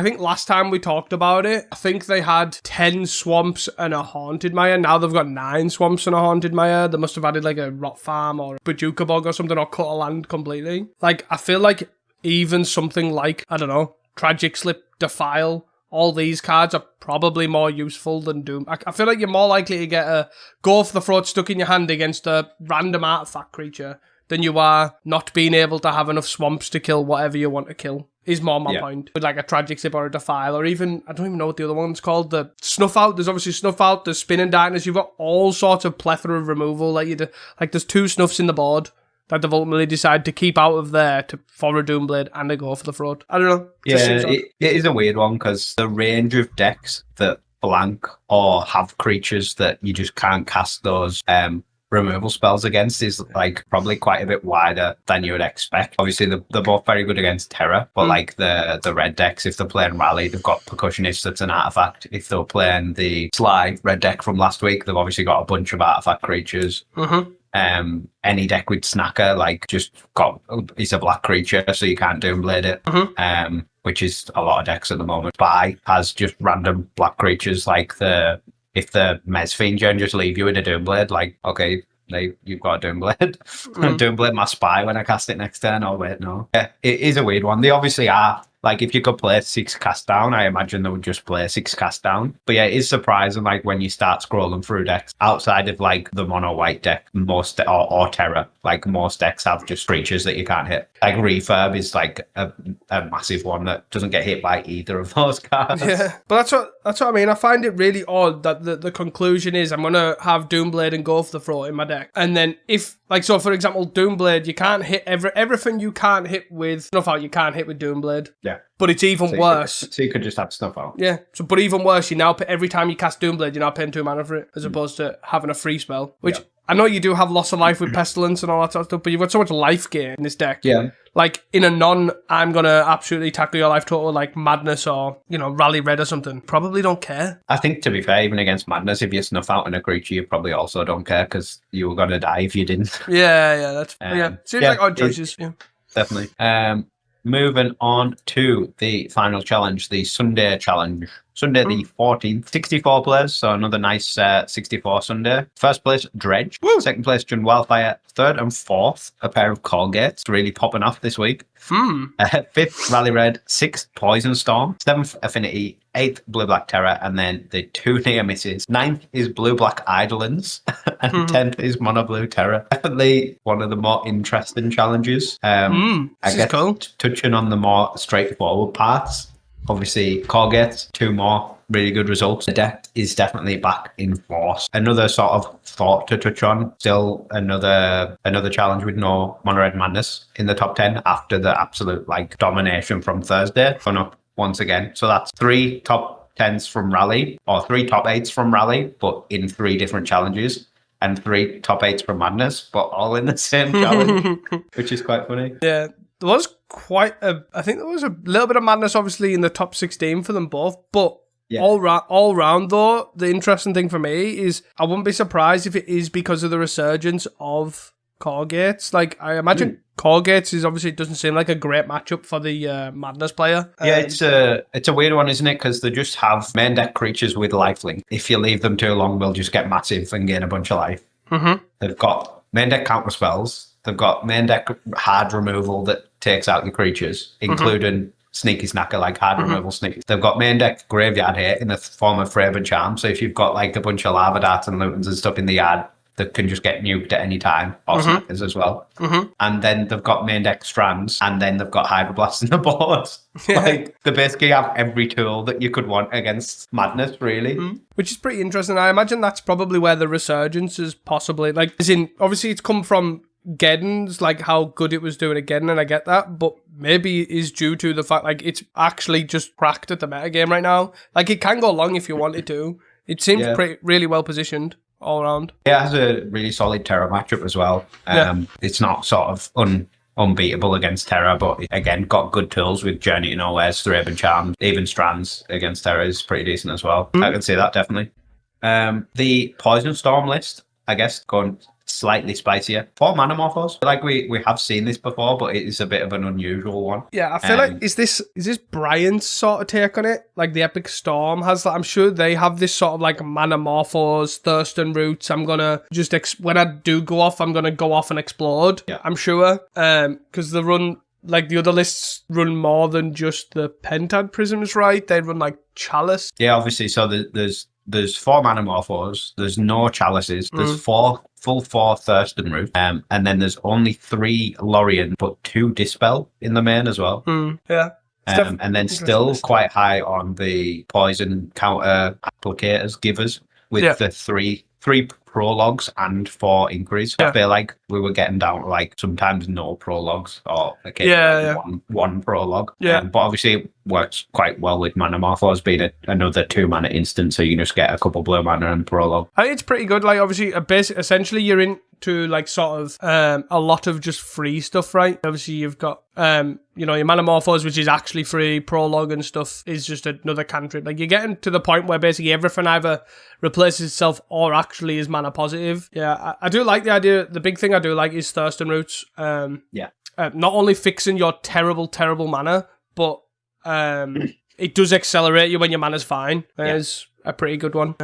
think last time we talked about it, I think they had 10 swamps and a Haunted Mire. Now they've got 9 swamps and a Haunted Mire. They must have added, like, a Rot Farm or a Bajuka Bog or something, or cut a land completely. Like, I feel like even something like, I don't know, Tragic Slip, Defile, all these cards are probably more useful than Doom. I feel like you're more likely to get a Go for the Throat stuck in your hand against a random artifact creature than you are not being able to have enough swamps to kill whatever you want to kill, is more my point. With like a Tragic Slip or a Defile, or even, I don't even know what the other one's called, the Snuff Out. There's obviously Snuff Out, there's Spinning Darkness. You've got all sorts of plethora of removal. Like there's 2 Snuffs in the board that they've ultimately decided to keep out of there for a Doomblade and a Go for the Throat. I don't know. It is a weird one because the range of decks that blank or have creatures that you just can't cast those removal spells against is like probably quite a bit wider than you would expect. Obviously, they're both very good against Terror, but like the red decks, if they're playing Rally, they've got Percussionist that's an artifact. If they're playing the Sly red deck from last week, they've obviously got a bunch of artifact creatures. Any deck with Snacker, like, it's a black creature, so you can't Doomblade it. Which is a lot of decks at the moment. Spy has just random black creatures, like if the Mesfiend and just leave you with a Doomblade, like, okay, you've got a Doomblade. Doomblade my Spy when I cast it next turn. Oh wait, no. Yeah, it is a weird one. They obviously are. Like, if you could play 6 cast down, I imagine they would just play 6 cast down. But yeah, it is surprising, like, when you start scrolling through decks, outside of, like, the mono white deck, or Terror, like, most decks have just creatures that you can't hit. Like, Refurb is, like, a massive one that doesn't get hit by either of those cards. Yeah, but that's what I mean. I find it really odd that the conclusion is I'm going to have Doomblade and Go for the Throat in my deck. And then so for example, Doomblade, you can't hit everything you can't hit with Snuff Out, you can't hit with Doomblade. Yeah. But it's even worse. So you could just have Snuff Out. Yeah. But even worse, you now every time you cast Doomblade, you're now paying 2 mana for it, as opposed to having a free spell. Which I know you do have loss of life with Pestilence and all that sort of stuff, but you've got so much life gain in this deck. Yeah. Like, in a I'm gonna absolutely tackle your life total, like Madness or, Rally Red or something, probably don't care. I think, to be fair, even against Madness, if you Snuff Out in a creature, you probably also don't care because you were going to die if you didn't. Yeah, seems like odd choices. Yeah, definitely. Moving on to the final challenge, the Sunday challenge. Sunday the 14th, 64 players, so another nice 64 Sunday. First place, Dredge. Woo! Second place, Jund Wildfire. Third and fourth, a pair of Colgates, really popping off this week. Fifth, Rally Red. Sixth, Poison Storm. Seventh, Affinity. Eighth, Blue Black Terror. And then the 2 near misses. Ninth is Blue Black Eidolons. And 10th is Mono Blue Terror. Definitely one of the more interesting challenges. I guess cool. Touching on the more straightforward parts. Obviously, Colgate, 2 more really good results. The deck is definitely back in force. Another sort of thought to touch on. Still another challenge with no Mono Red Madness in the top 10 after the absolute domination from Thursday. Fun up once again. So that's 3 top 10s from Rally, or 3 top 8s from Rally, but in 3 different challenges. And 3 top 8s from Madness, but all in the same challenge, which is quite funny. Yeah. There was I think there was a little bit of madness, obviously, in the top 16 for them both, but all round, though, the interesting thing for me is I wouldn't be surprised if it is because of the resurgence of Colgates. Like, I imagine Colgates doesn't seem like a great matchup for the Madness player. Yeah, it's a weird one, isn't it? Because they just have main deck creatures with lifelink. If you leave them too long, they'll just get massive and gain a bunch of life. They've got main deck counter spells. They've got main deck hard removal that takes out your creatures, including Sneaky Snacker, like hard removal sneaky. They've got main deck graveyard hit in the form of Fraber Charm. So if you've got a bunch of Lava Darts and Lutins and stuff in the yard that can just get nuked at any time, or Snackers as well. And then they've got main deck Strands, and then they've got Hydroblast in the board. They basically have every tool that you could want against Madness, really. Which is pretty interesting. I imagine that's probably where the resurgence is possibly, obviously it's come from Geddon's, how good it was doing at Geddon, and I get that, but maybe it is due to the fact it's actually just cracked at the metagame right now. It can go long if you wanted to. It seems really well positioned all around. Yeah, it has a really solid Terror matchup as well. It's not sort of unbeatable against Terra, but again, got good tools with Journey to Nowhere's 3 Urban Charms. Even Strands against Terra is pretty decent as well. I can see that, definitely. The Poison Storm list, I guess, going slightly spicier. 4 mana morphos. I feel like we have seen this before, but it is a bit of an unusual one. Yeah, I feel like is this Brian's sort of take on it? Like the Epic Storm has that. I'm sure they have this sort of like mana morphos, Thurston roots. I'm gonna just when I do go off, I'm gonna go off and explode. Yeah, I'm sure. Because the run. Like the other lists run more than just the Pentad Prisms, right? They run like Chalice. Yeah, obviously. So there's 4 mana morphos. There's no chalices. There's 4 Thurston Root. And then there's only 3 Lorien, but 2 Dispel in the main as well. Yeah. And then still quite high on the poison counter applicators givers with the three prologues and 4 inquiries. I feel like we were getting down to like sometimes no prologues or occasionally one prologue. But obviously it works quite well with mana morphos being another 2 mana instant, so you can just get a couple blue mana and prologue. I think it's pretty good. Like obviously essentially you're into like sort of a lot of just free stuff, right? Obviously you've got your mana morphos, which is actually free. Prologue and stuff is just another cantrip. Like you're getting to the point where basically everything either replaces itself or actually is mana positive. Yeah, I do like the idea. The big thing I do like is Thurston Roots. Not only fixing your terrible mana, but it does accelerate you when your mana's fine. There's a pretty good one.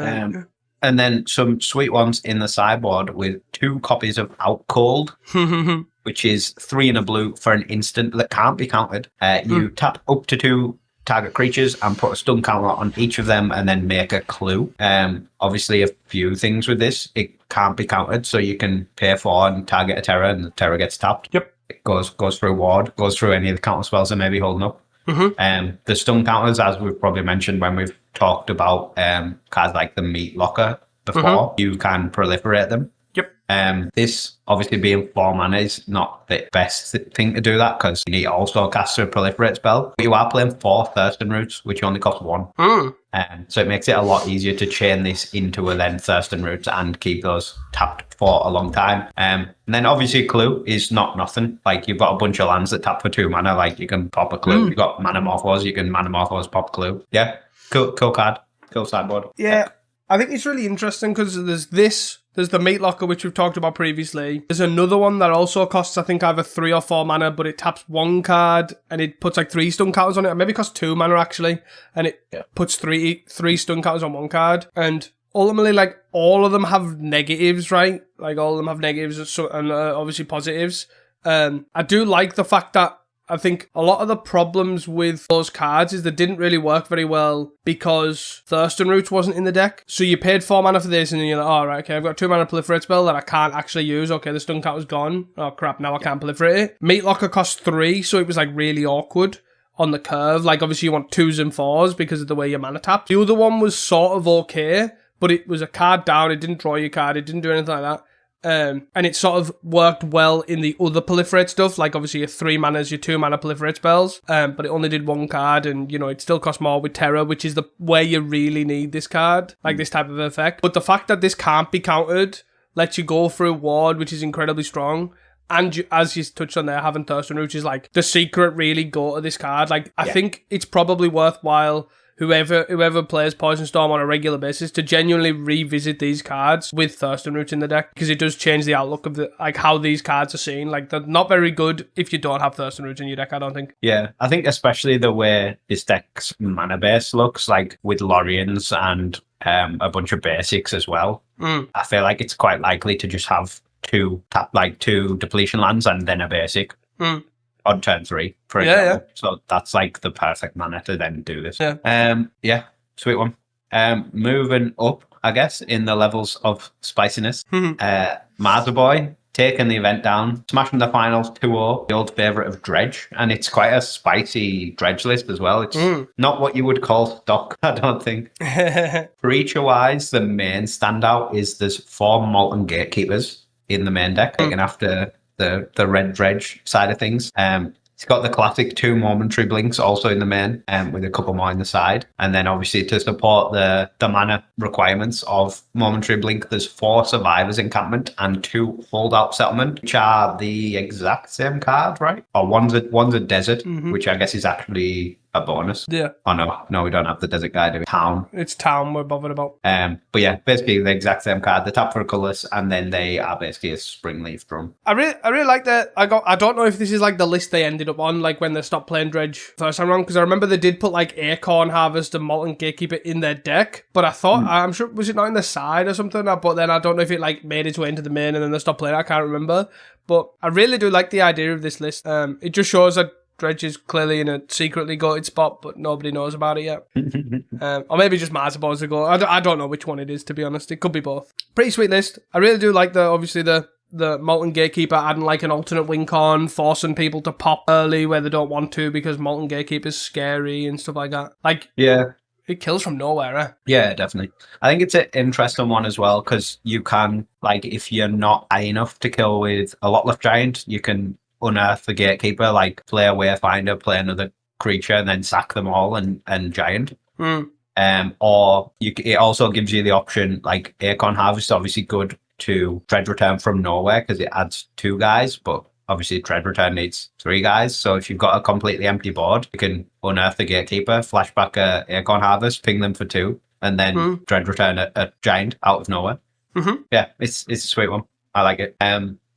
And then some sweet ones in the sideboard with 2 copies of Out Cold, which is 3 in a blue for an instant that can't be countered. You tap up to 2 target creatures and put a stun counter on each of them and then make a clue. Obviously, a few things with this. It can't be countered, so you can pay 4 and target a Terra, and the Terra gets tapped. Yep. It goes through Ward, goes through any of the counter spells that may be holding up. The stun counters, as we've probably mentioned when we've talked about cards like the Meat Locker before, you can proliferate them. Yep. This obviously being 4 mana is not the best thing to do that because you need also cast a proliferate spell. But you are playing 4 Thurston Roots, which only cost 1. So it makes it a lot easier to chain this into a then Thurston Roots and keep those tapped for a long time. And then obviously Clue is not nothing. Like you've got a bunch of lands that tap for 2 mana. Like you can pop a Clue. You've got mana morphos. You can mana morphos, pop Clue. Yeah, cool card, cool sideboard. Yeah. I think it's really interesting because there's the Meat Locker, which we've talked about previously. There's another one that also costs, I think, either 3 or 4 mana, but it taps 1 card and it puts like 3 stun counters on it. Or maybe it costs 2 mana actually, and it puts three stun counters on 1 card. And ultimately, like all of them have negatives, right? Like all of them have negatives and obviously positives. I do like the fact that I think a lot of the problems with those cards is they didn't really work very well because Thurston Roots wasn't in the deck. So you paid 4 mana for this and then you're like, oh, right, okay, I've got 2 mana proliferate spell that I can't actually use. Okay, the stun counter's gone. Oh, crap, now I can't proliferate it. Meat Locker cost 3, so it was like really awkward on the curve. Like obviously you want 2s and 4s because of the way your mana tapped. The other one was sort of okay, but it was a card down. It didn't draw your card. It didn't do anything like that. And it sort of worked well in the other proliferate stuff, like obviously your 3 manas, your 2 mana proliferate spells, but it only did 1 card, and it still costs more with Terra, which is the where you really need this card, like this type of effect. But the fact that this can't be countered lets you go through Ward, which is incredibly strong. And as you touched on there, having Thurston Roots is like the secret really go to this card. Like I think it's probably worthwhile whoever plays Poison Storm on a regular basis to genuinely revisit these cards with Thurston Roots in the deck, because it does change the outlook of how these cards are seen. Like they're not very good if you don't have Thurston Roots in your deck, I don't think. Yeah, I think especially the way this deck's mana base looks, like with Loriens and a bunch of basics as well. I feel like it's quite likely to just have 2 depletion lands and then a basic. On turn 3, for example. So that's like the perfect mana to then do this. Sweet one. Moving up, I guess, in the levels of spiciness. Martha Boy taking the event down, smashing the finals 2-0, the old favourite of Dredge, and it's quite a spicy Dredge list as well. It's not what you would call stock, I don't think. Creature-wise, the main standout is there's 4 Molten Gatekeepers in the main deck, taken after the red Dredge side of things. It's got the classic 2 momentary blinks also in the main, with a couple more in the side. And then obviously to support the mana requirements of momentary blink, there's 4 survivors encampment and 2 holdout settlement, which are the exact same card, right? Or one's a desert, which I guess is actually a bonus. Yeah. Oh no, we don't have the desert guy, do we? Town. It's town we're bothered about. But yeah, basically the exact same card. They tap for a colourless, and then they are basically a springleaf drum. I really like that. I don't know if this is like the list they ended up on, like when they stopped playing Dredge first time around, because I remember they did put like Acorn Harvest and Molten Gatekeeper in their deck, but I thought, I'm sure, was it not in the side or something? But then I don't know if it like made its way into the main and then they stopped playing it. I can't remember. But I really do like the idea of this list. It just shows that Dredge is clearly in a secretly goated spot, but nobody knows about it yet. Or maybe just Marzibor's a goal. I don't know which one it is, to be honest. It could be both. Pretty sweet list. I really do like the Molten Gatekeeper adding like an alternate win con, forcing people to pop early where they don't want to because Molten Gatekeeper's scary and stuff like that. Like, yeah, it kills from nowhere, eh? Yeah, definitely. I think it's an interesting one as well because you can, like, if you're not high enough to kill with a Lotleth Giant, you can unearth the Gatekeeper, like play a Wayfinder, play another creature, and then sack them all and Giant. Or it also gives you the option, like Acorn Harvest, obviously good to Dread Return from nowhere because it adds 2 guys, but obviously Dread Return needs 3 guys. So if you've got a completely empty board, you can unearth the Gatekeeper, flashback a Acorn Harvest, ping them for 2, and then Dread Return a Giant out of nowhere. Yeah, it's a sweet one. I like it.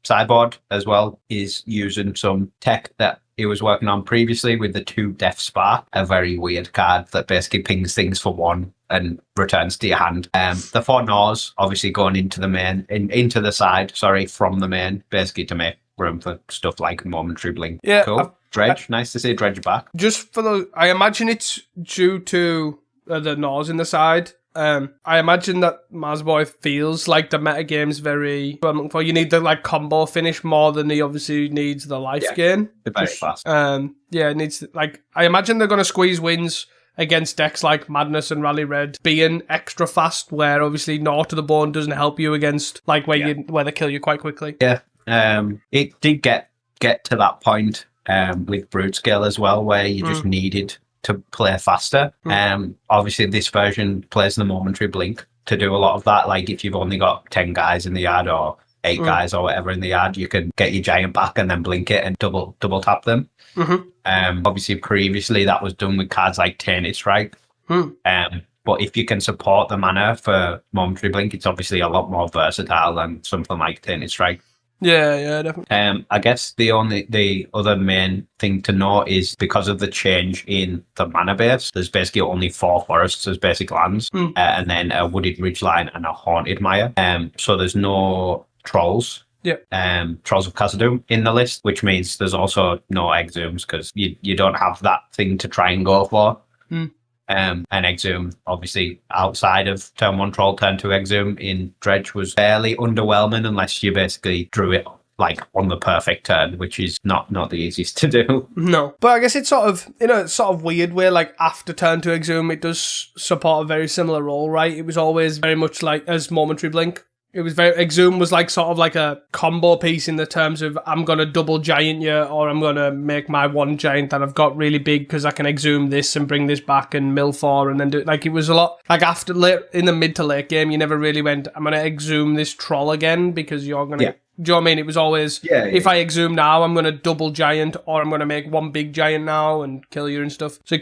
Sideboard as well is using some tech that he was working on previously with the 2 Death Spark, a very weird card that basically pings things for 1 and returns to your hand. The 4 Gnaws obviously going into the main, into the side, from the main, basically to make room for stuff like Momentary Blink. Yeah, cool. Dredge, nice to see Dredge back. Just for those, I imagine it's due to the Gnaws in the side. I imagine that Marzboy feels like the metagame's very what I'm looking for. You need the like combo finish more than he obviously needs the life gain. Very fast. It needs like I imagine they're gonna squeeze wins against decks like Madness and Rally Red being extra fast, where obviously Gnaw to the Bone doesn't help you against like where they kill you quite quickly. Yeah. It did get to that point with Brood Scale as well, where you just needed to play faster. Obviously this version plays the Momentary Blink to do a lot of that. Like if you've only got 10 guys in the yard or 8 guys or whatever in the yard, you can get your Giant back and then blink it and double tap them. Obviously previously that was done with cards like Tainted Strike. But if you can support the mana for Momentary Blink, it's obviously a lot more versatile than something like Tainted Strike. Yeah, definitely. I guess the other main thing to note is because of the change in the mana base, there's basically only 4 forests as basic lands, and then a wooded ridgeline and a haunted mire. So there's no trolls. Trolls of Khazad-dûm in the list, which means there's also no exhumes because you don't have that thing to try and go for. An exhume, obviously, outside of turn 1 troll, turn 2 exhume in Dredge was fairly underwhelming unless you basically drew it like on the perfect turn, which is not the easiest to do. No, but I guess it's sort of in a sort of weird way. Like after turn 2 exhume, it does support a very similar role, right? It was always very much like as Momentary Blink. It was very Exhume was like sort of like a combo piece in the terms of I'm gonna double giant you, or I'm gonna make my 1 giant that I've got really big because I can exhume this and bring this back and mill 4 and then do it. Like it was a lot like after late in the mid to late game, you never really went I'm gonna exhume this troll again because you're gonna. Do you know what I mean? It was always, if I exhume now, I'm going to double giant, or I'm going to make 1 big giant now and kill you and stuff. So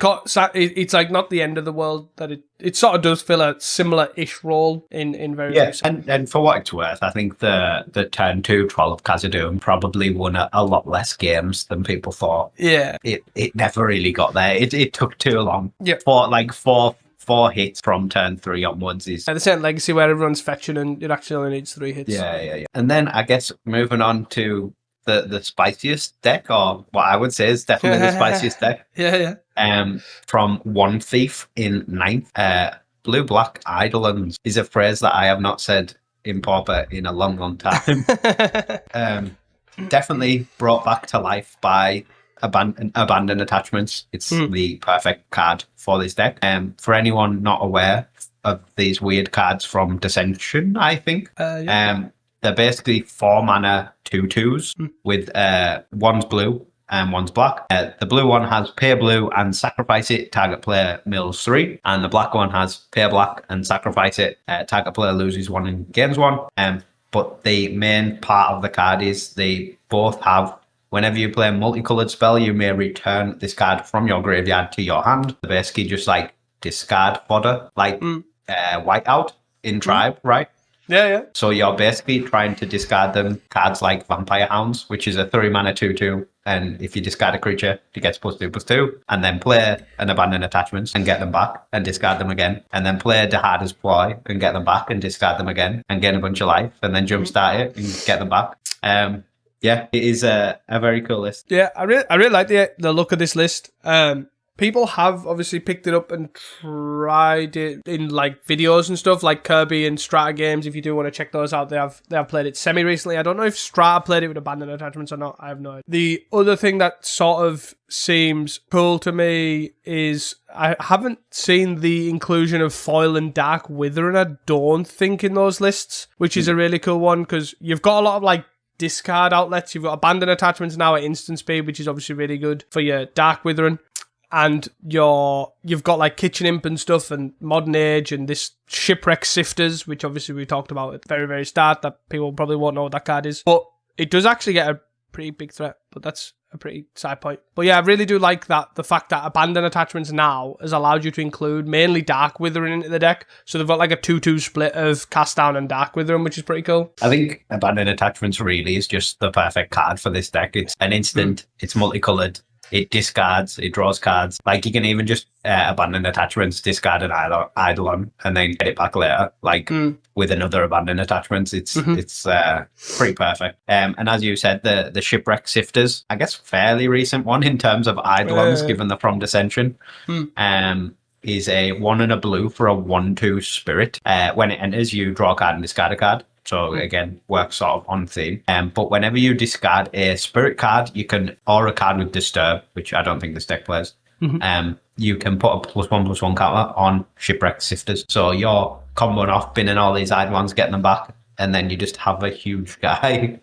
it's like not the end of the world, that it sort of does fill a similar-ish role in various ways. And for what it's worth, I think the turn 2 Troll of Khazad-dûm probably won a lot less games than people thought. Yeah. It never really got there. It took too long. Yeah. For 4 hits from turn 3 onwards is the same legacy where everyone's fetching and it actually only needs 3 hits. Yeah. And then I guess moving on to the spiciest deck, or what I would say is definitely the spiciest deck. From One Thief in 9th. Blue Black Eidolons is a phrase that I have not said in Pauper in a long time. Definitely brought back to life by abandoned attachments. It's the perfect card for this deck. For anyone not aware of these weird cards from Dissension, I think they're basically 4 mana 2/2s with one's blue and one's black. The blue one has pay blue and sacrifice it, target player mills 3. And the black one has pay black and sacrifice it, target player loses 1 and gains 1. But the main part of the card is they both have, whenever you play a multicolored spell, you may return this card from your graveyard to your hand. Basically just like discard fodder, like whiteout in Tribe, right? Yeah. So you're basically trying to discard them cards like Vampire Hounds, which is a 3-mana 2/2, and if you discard a creature, it gets +2/+2, and then play an Abandoned Attachments and get them back and discard them again, and then play the Harder's Ploy and get them back and discard them again and gain a bunch of life, and then jumpstart it and get them back. Yeah, it is a very cool list. Yeah, I really like the look of this list. People have obviously picked it up and tried it in like videos and stuff, like Kirby and Strata Games. If you do want to check those out, they have played it semi recently. I don't know if Strata played it with Abandoned Attachments or not. I have no idea. The other thing that sort of seems cool to me is I haven't seen the inclusion of Foil and Dark Wither, and I don't think in those lists, which is a really cool one because you've got a lot of like discard outlets. You've got Abandoned Attachments now at instant speed, which is obviously really good for your Dark Withering. And you've got like Kitchen Imp and stuff and Modern Age and this Shipwreck Sifters, which obviously we talked about at the very, very start, that people probably won't know what that card is. But it does actually get a pretty big threat, but that's a pretty side point. But yeah, I really do like that, the fact that Abandoned Attachments now has allowed you to include mainly Dark Withering into the deck. So they've got like a 2-2 split of Cast Down and Dark Withering, which is pretty cool. I think Abandoned Attachments really is just the perfect card for this deck. It's an instant, it's multicolored. It discards, it draws cards. Like, you can even just Abandoned Attachments, discard an Eidolon, and then get it back later, like with another Abandoned Attachments. It's pretty perfect. And as you said, the Shipwreck Sifters, I guess fairly recent one in terms of Eidolons, given the From Dissension, is a 1 and a blue for a 1/2 spirit. When it enters, you draw a card and discard a card. So again, works sort of on theme. But whenever you discard a spirit card, you can, or a card with Disturb, which I don't think this deck plays, you can put a +1/+1 counter on Shipwreck Sifters. So you're comboing off, binning all these Eidolons, getting them back, and then you just have a huge guy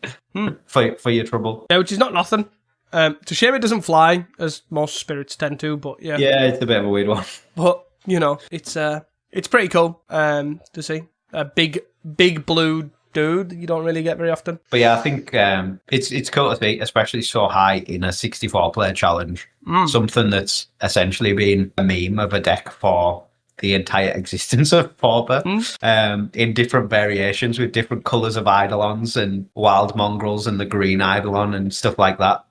for your trouble. Yeah, which is not nothing. It's a shame it doesn't fly, as most spirits tend to, but yeah. Yeah, it's a bit of a weird one. But, you know, it's pretty cool to see. A big blue dude you don't really get very often. But yeah, I think it's cool to see, especially so high in a 64-player challenge. Something that's essentially been a meme of a deck for the entire existence of Pauper, in different variations with different colours of Eidolons and Wild Mongrels and the green Eidolon and stuff like that.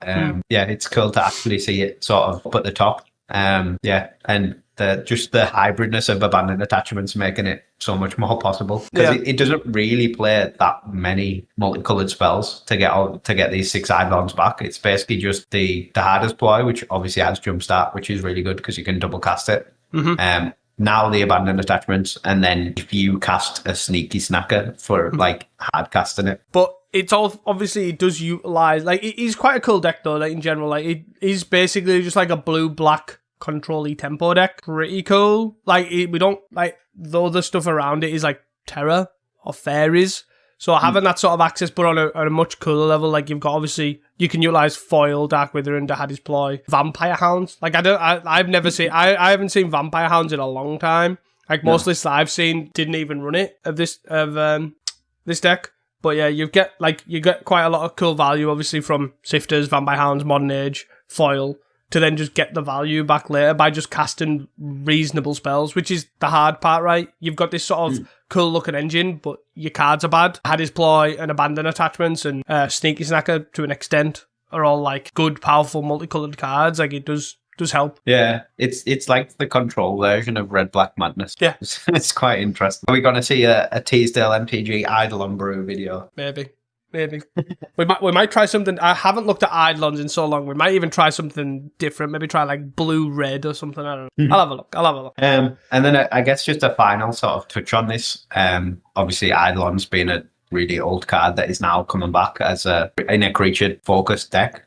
Yeah, it's cool to actually see it sort of up at the top. Yeah, and just the hybridness of Abandoned Attachments making it so much more possible, because it doesn't really play that many multicolored spells to get these 6 Eidolons back. It's basically just the Harder's Ploy, which obviously has Jumpstart, which is really good because you can double cast it. Now the Abandoned Attachments, and then if you cast a Sneaky Snacker for like hard casting it. But it's all, obviously it does utilize, like, it is quite a cool deck though, like in general. Like, it is basically just like a blue-black control-y tempo deck. Pretty cool. Like, we don't, like, the other stuff around it is like Terror or Fairies. So having that sort of access, but on a much cooler level, like, you've got, obviously, you can utilize Foil, Dark Wither, and Haddy's Ploy. Vampire Hounds. Like, I've never seen, I haven't seen Vampire Hounds in a long time. Like, most lists I've seen didn't even run it of this deck. But yeah, you get quite a lot of cool value, obviously, from Sifters, Vampire Hounds, Modern Age, Foil, to then just get the value back later by just casting reasonable spells, which is the hard part, right? You've got this sort of cool looking engine, but your cards are bad. Haddy's Ploy and Abandoned Attachments and Sneaky Snacker to an extent are all like good, powerful, multicolored cards. Like, it does help. Yeah, it's like the control version of Red Black Madness. Yeah. It's quite interesting. Are we going to see a Teasdale MTG Eidolon Brew video? Maybe. we might try something. I haven't looked at Eidolons in so long. We might even try something different. Maybe try like blue-red or something. I don't know. I'll have a look. And then I guess just a final sort of touch on this. Obviously, Eidolon's been a really old card that is now coming back as in a creature-focused deck.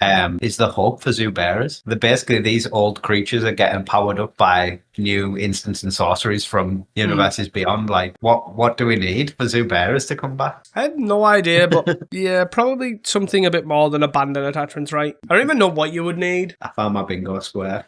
is the hope for zoo bearers. Basically, these old creatures are getting powered up by new instants and sorceries from universes beyond. Like, what do we need for zoo bearers to come back? I have no idea, but yeah, probably something a bit more than abandoned attachments, right? I don't even know what you would need. I found my bingo square.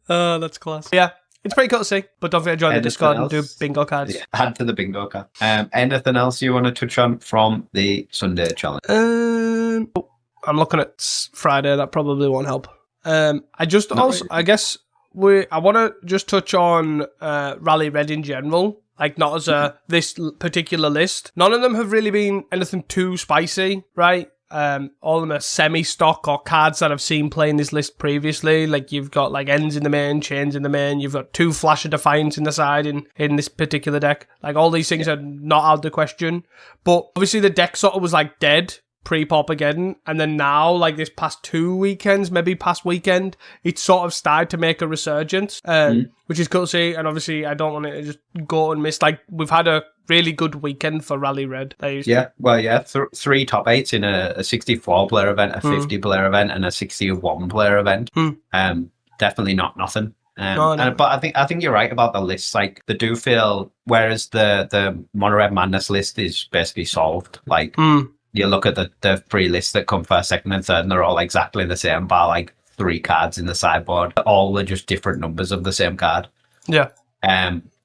Oh, that's class. Yeah. It's pretty cool to see, but don't forget to join the Discord and do bingo cards. Yeah, add to the bingo card. Anything else you want to touch on from the Sunday challenge? I'm looking at Friday. That probably won't help. I guess I want to just touch on Rally Red in general, like not as this particular list. None of them have really been anything too spicy, right? All of them are semi-stock or cards that I've seen playing this list previously. Like you've got like ends in the main, chains in the main. You've got 2 Flash of Defiance in the side in this particular deck. Like all these things are not out of the question. But obviously the deck sort of was like dead pre-pop again, and then now like this past 2 weekends, maybe past weekend, it's sort of started to make a resurgence, which is cool to see. And obviously I don't want it to just go and miss. Like we've had a really good weekend for Rally Red. Yeah, well, yeah, 3 top 8s in a 64 player event, a 50 player event, and a 61 player event. Definitely not nothing. But I think you're right about the lists. Like they do feel, whereas the Mono Red Madness list is basically solved. Like you look at the 3 lists that come first, second, and third, and they're all exactly the same, bar like 3 cards in the sideboard. All are just different numbers of the same card. Yeah.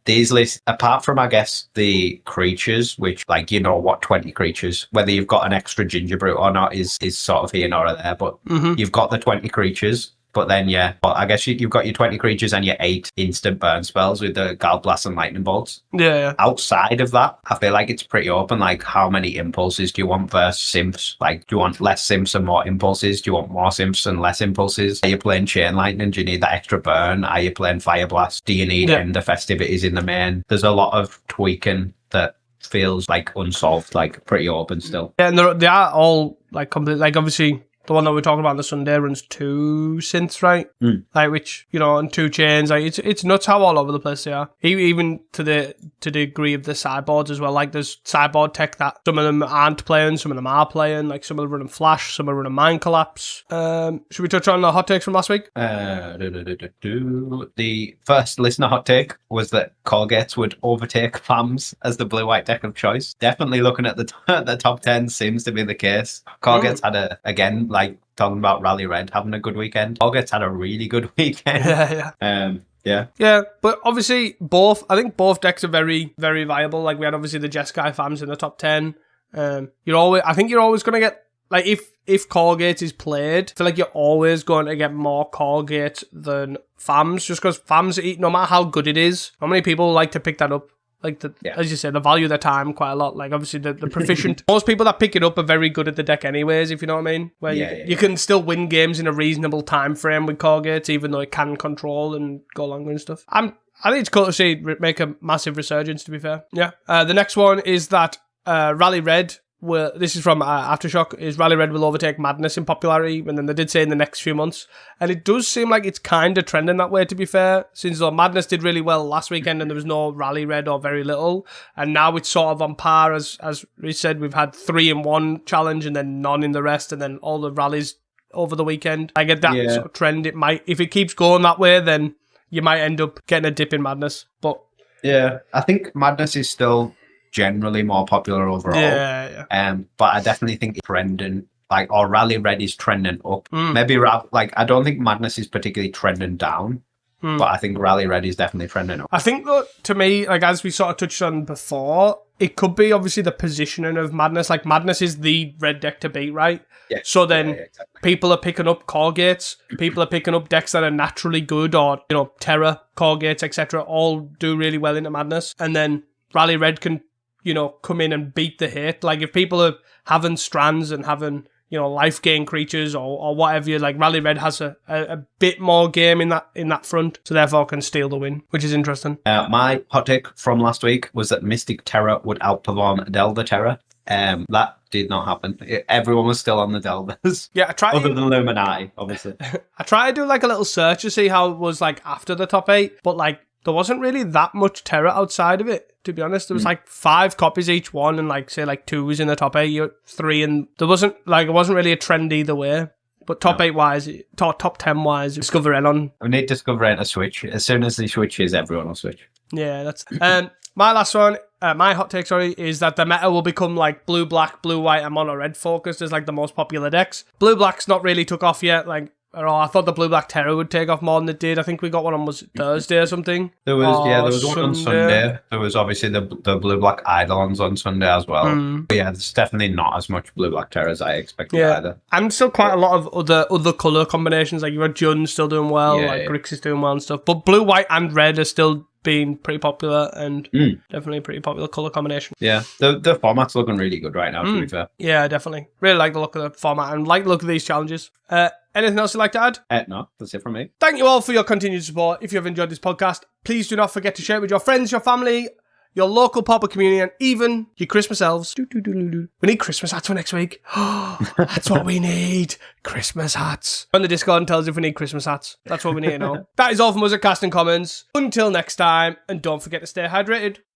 These lists, apart from, I guess, the creatures, which, like, 20 creatures, whether you've got an extra Ginger Brute or not is sort of here nor there, but you've got the 20 creatures. But then, I guess you've got your 20 creatures and your 8 instant burn spells with the Gall Blast and Lightning Bolts. Yeah. Outside of that, I feel like it's pretty open. Like, how many impulses do you want versus simps? Like, do you want less simps and more impulses? Do you want more simps and less impulses? Are you playing Chain Lightning? Do you need that extra burn? Are you playing Fire Blast? Do you need End of Festivities in the main? There's a lot of tweaking that feels like unsolved, like pretty open still. Yeah, and they are all like complete. Like obviously, the one that we're talking about on the Sunday runs 2 synths, right? Like which, and 2 chains. Like it's nuts how all over the place they are. Even to the degree of the sideboards as well. Like there's sideboard tech that some of them aren't playing, some of them are playing. Like some of them running Flash, some are running Mind Collapse. Should we touch on the hot takes from last week? The first listener hot take was that Colgates would overtake FAMs as the blue-white deck of choice. Definitely looking at the top 10 seems to be the case. Colgates had again, like talking about Rally Red having a good weekend. Colgate's had a really good weekend. Yeah, but obviously I think both decks are very, very viable. Like we had obviously the Jeskai FAMs in the top 10. I think you're always going to get, like if Colgate is played, I feel like you're always going to get more Colgate than FAMs, just because FAMs, no matter how good it is, how many people like to pick that up? Like, as you said, they value their time quite a lot. Like, obviously, the proficient... Most people that pick it up are very good at the deck anyways, if you know what I mean. Where you can still win games in a reasonable time frame with Colgates, even though it can control and go longer and stuff. I think it's cool to see it make a massive resurgence, to be fair. Yeah. The next one is that Rally Red... this is from Aftershock, is Rally Red will overtake Madness in popularity, and then they did say in the next few months. And it does seem like it's kind of trending that way, to be fair, since Madness did really well last weekend and there was no Rally Red or very little. And now it's sort of on par, as we said, we've had 3 in 1 challenge and then none in the rest, and then all the rallies over the weekend. I get that sort of trend. It might, if it keeps going that way, then you might end up getting a dip in Madness. But yeah, I think Madness is still generally more popular overall. But I definitely think it's trending, or Rally Red is trending up. Maybe I don't think Madness is particularly trending down, but I think Rally Red is definitely trending up. I think that, to me, like as we sort of touched on before, it could be obviously the positioning of Madness. Like Madness is the red deck to beat, right? Yeah. So then exactly. People are picking up Colgates, people are picking up decks that are naturally good, or Terra, Colgates, etc. all do really well into Madness, and then Rally Red can come in and beat the hit. Like if people are having strands and having, life gain creatures or whatever, like Rally Red has a bit more game in that front, so therefore can steal the win, which is interesting. My hot take from last week was that Mystic Terror would outperform Delver Terror. That did not happen. Everyone was still on the Delvers. Yeah, I tried. Other than Illuminati, obviously. I tried to do like a little search to see how it was like after the top 8, but like there wasn't really that much terror outside of it, to be honest. There was like 5 copies each one, and like say like 2 was in the top 8, 3, and there wasn't like it wasn't really a trend either way. But top 8 wise, top 10 wise, Discover N on. We need Discover N to switch. As soon as they switches, everyone will switch. Yeah, that's my last one. My hot take, is that the meta will become like blue, black, blue, white, and mono red focused as like the most popular decks. Blue, black's not really took off yet. Like, I thought the blue, black Terror would take off more than it did. I think we got one on Thursday or something. There was one on Sunday. There was obviously the blue, black Eidolons on Sunday as well. But yeah, there's definitely not as much blue, black Terror as I expected either. And still quite a lot of other colour combinations. Like you got Jun still doing well, Grix is doing well and stuff. But blue, white, and red are still being pretty popular, and definitely a pretty popular colour combination. Yeah, the format's looking really good right now, to be fair. Yeah, definitely. Really like the look of the format and like the look of these challenges. Anything else you'd like to add? No, that's it from me. Thank you all for your continued support. If you have enjoyed this podcast, please do not forget to share it with your friends, your family, your local pauper community, and even your Christmas elves. We need Christmas hats for next week. That's what we need. Christmas hats. On the Discord and tell us if we need Christmas hats. That's what we need to know. That is all from us at Casting Commons. Until next time, and don't forget to stay hydrated.